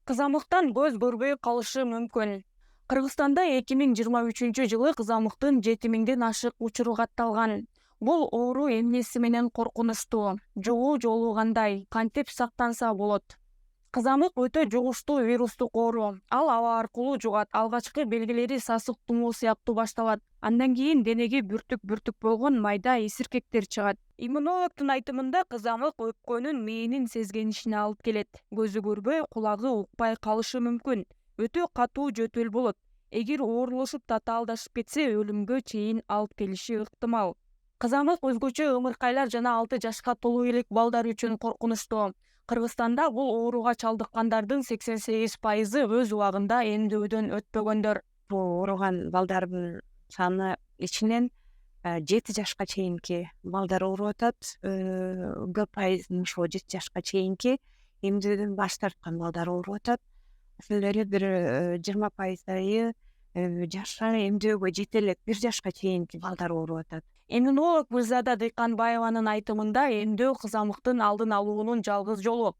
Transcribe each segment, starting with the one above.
Кызамыктан көз көрбөй калышы мүмкүн. Кыргызстанда 2023 жылы кызамыктын 7 миңден ашык учуру катталган. Бул оору эмнеси менен коркунучтуу, жугуу жолу кандай, кантип сактанса болот? Кызамык өтө жугуштуу вирустук оору. Ал аба аркылуу жугат. Алгачкы белгилери сасык тумоо сыяктуу башталат. Андан кийин денеге бүртүк болгон майда эсиркектер чыгат. Иммунологдун айтымында кызамык өпкөнүн мээнин сезгенишине алып келет. Көзү көрбөй, кулагы укпай калышы мүмкүн. Өтө катуу жөтөл болот. Эгер оорлошуп татаалдашып кетсе, өлүмгө чейин алып келиши ыктымал. Кызамык өзгөчө ымыркайлар жана 6 жашка толуу элек балдар үчүн коркунучтуу. Кыргызстанда бул ооруга чалдыккандардын 88% өз убагында эмдөөдөн өтпөгөндөр. Бул ооруган балдардын саны ичинен 7 жашка чейинки балдар ооруп атат. Көп пайызын ошол 7 жашка чейинки эмдөөдөн баш тарткан балдар ооруп атат. Ошол эле бир 20%ы жашы эмдөөгө жете элек 1 жашка чейинки балдар ооруп атат. Иммунолог Гүлзада Дыйканбаеванын айтымында эмдөө кызамыктын алдын алуунун жалгыз жолу.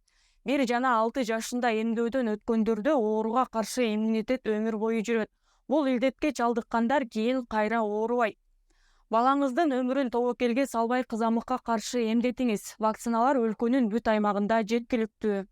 1 жана 6 жашында эмдөөдөн өткөндөрдө ооруга каршы иммунитет өмүр бою жүрөт. Бул илдетке чалдыккандар кийин кайра оорубайт. Балаңыздын өмүрүн тобокелге салбай кызамыкка каршы эмдетиңиз. Вакциналар өлкөнүн бүт аймагында жеткиликтүү.